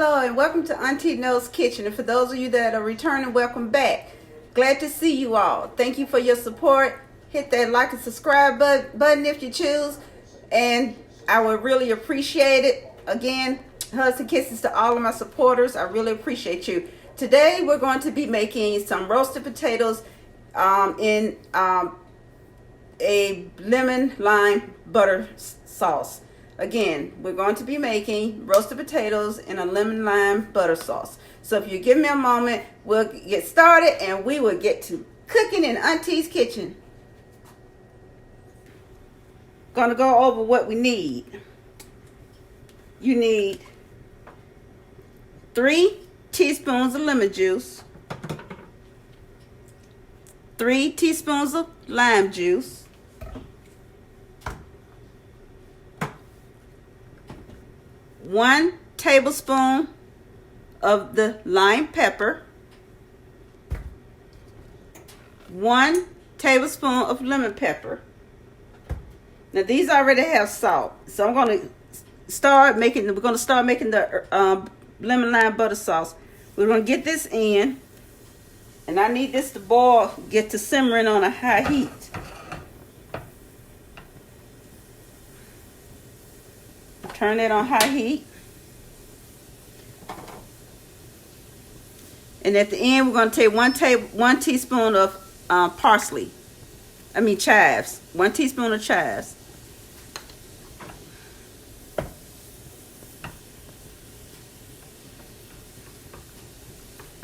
Hello, and welcome to Auntie No's Kitchen. And for those of you that are returning, welcome back. Glad to see you all. Thank you for your support. Hit that like and subscribe button if you choose, and I would really appreciate it. Again, hugs and kisses to all of my supporters. I really appreciate you. Today we're going to be making some roasted potatoes in a lemon lime butter sauce. Again, we're going to be making roasted potatoes in a lemon lime butter sauce. So if you give me a moment, we'll get started and we will get to cooking in Auntie's kitchen. Gonna go over what we need. You need 3 teaspoons of lemon juice, 3 teaspoons of lime juice, 1 tablespoon of the lime pepper, 1 tablespoon of lemon pepper. Now these already have salt, so I'm going to start making. We're going to start making the lemon lime butter sauce. We're going to get this in, and I need this to boil, get to simmering on a high heat. Turn it on high heat. And at the end, we're going to take 1 teaspoon of chives. 1 teaspoon of chives.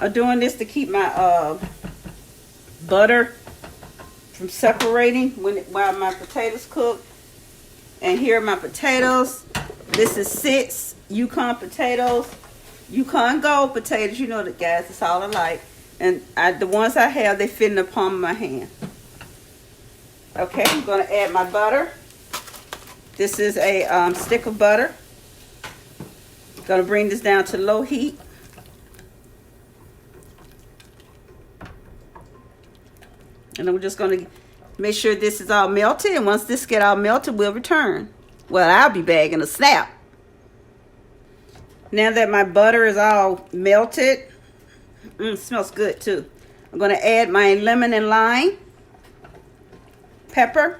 I'm doing this to keep my butter from separating while my potatoes cook. And here are my potatoes. This is 6 Yukon potatoes. Yukon Gold potatoes. You know that, guys. It's all I like. And the ones I have, they fit in the palm of my hand. Okay, I'm going to add my butter. This is a stick of butter. Going to bring this down to low heat. And I'm just going to make sure this is all melted. And once this get all melted, we'll return. Well, I'll be back in a snap. Now that my butter is all melted, it smells good too. I'm going to add my lemon and lime pepper.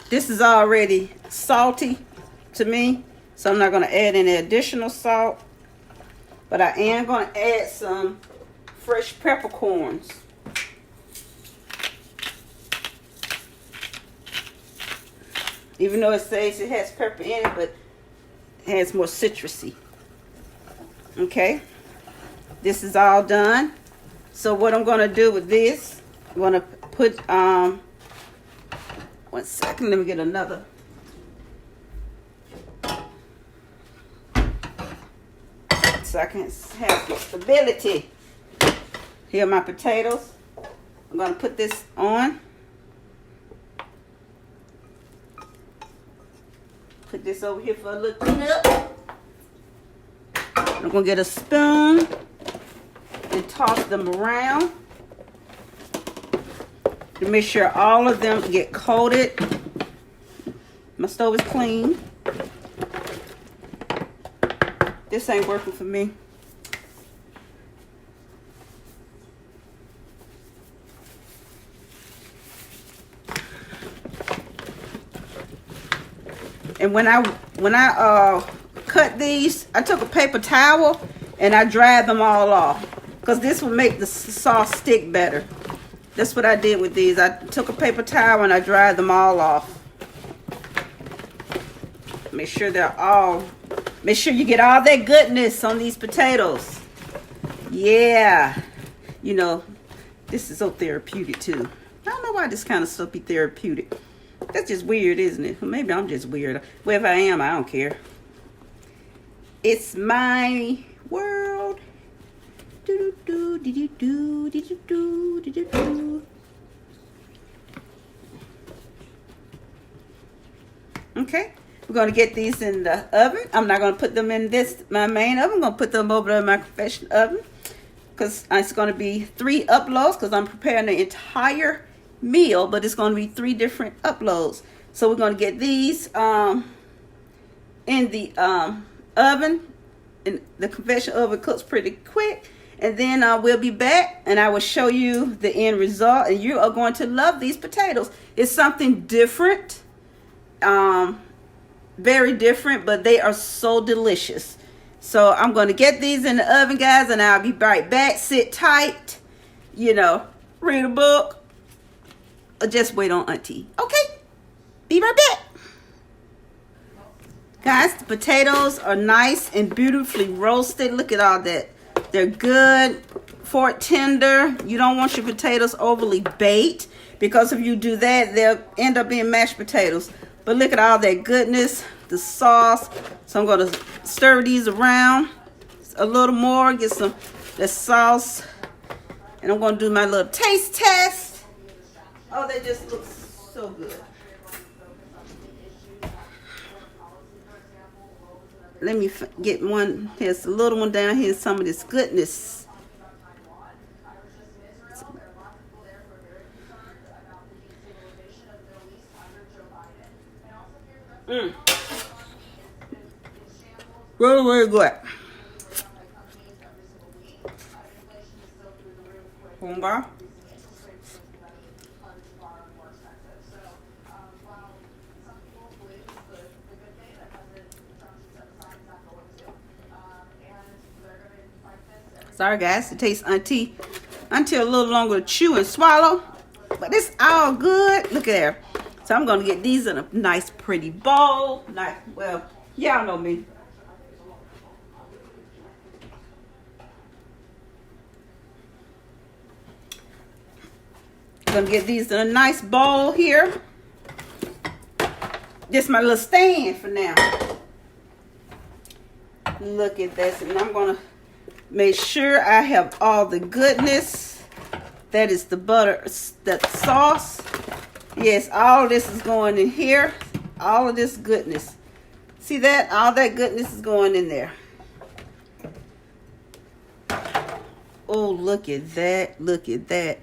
This is already salty to me, so I'm not going to add any additional salt. But I am going to add some fresh peppercorns. Even though it says it has pepper in it, but it has more citrusy. Okay, this is all done. So what I'm going to do with this, I'm going to put 1 second, let me get another. So I can have the stability. Here are my potatoes. I'm going to put this on. Put this over here for a little cleanup. I'm going to get a spoon and toss them around to make sure all of them get coated. My stove is clean. This ain't working for me. And when I cut these, I took a paper towel and I dried them all off, because this will make the sauce stick better. That's what I did with these. I took a paper towel and I dried them all off. Make sure make sure you get all that goodness on these potatoes. Yeah. You know, this is so therapeutic too. I don't know why this kind of stuff be therapeutic. That's just weird, isn't it? Well, maybe I'm just weird. Well, if I am, I don't care. It's my world. Okay, We're going to get these in the oven. I'm not going to put them in my main oven. I'm going to put them over in my confession oven, because it's going to be 3 uploads, because I'm preparing the entire meal, but it's going to be 3 different uploads. So we're going to get these in the oven, and the convection oven cooks pretty quick. And then we'll be back, and I will show you the end result, and you are going to love these potatoes. It's something different, very different, but they are so delicious. So I'm going to get these in the oven, guys, and I'll be right back. Sit tight, you know, read a book, or just wait on Auntie. Okay, be right back. Guys, the potatoes are nice and beautifully roasted. Look at all that. They're good, fork tender. You don't want your potatoes overly baked, because if you do that, they'll end up being mashed potatoes. But look at all that goodness, the sauce. So I'm going to stir these around a little more, get some the sauce, and I'm going to do my little taste test. Oh, they just look so good. Let me get one. Here's a little one down here. Some of this goodness. Really, really good. Kumba. Sorry guys, it tastes Auntie a little longer to chew and swallow, but it's all good. Look at there. So I'm gonna get these in a nice pretty bowl. Nice, well, y'all know me. Gonna get these in a nice bowl here. This is my little stand for now. Look at this, and I'm gonna make sure I have all the goodness. That is the butter, the sauce. Yes, all this is going in here. All of this goodness. See that? All that goodness is going in there. Oh, look at that. Look at that.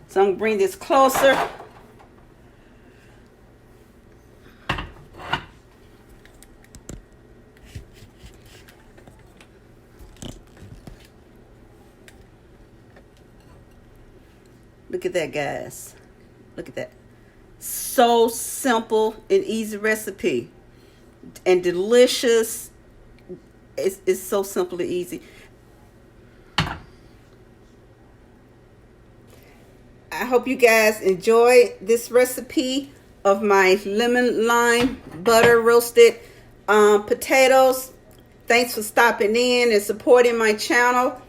So I'm going to bring this closer. Look at that, guys. Look at that. So simple and easy recipe. And delicious. It's so simple and easy. I hope you guys enjoy this recipe of my lemon lime butter roasted potatoes. Thanks for stopping in and supporting my channel.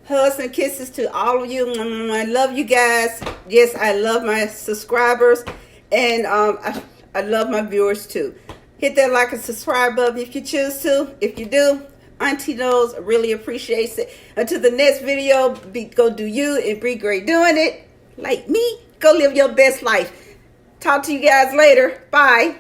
Hugs and kisses to all of you. I love you guys. Yes, I love my subscribers, and I love my viewers too. Hit that like and subscribe button if you choose to. If you do, Auntie knows, really appreciates it. Until the next video, go do you and be great doing it. Like me, go live your best life. Talk to you guys later. Bye.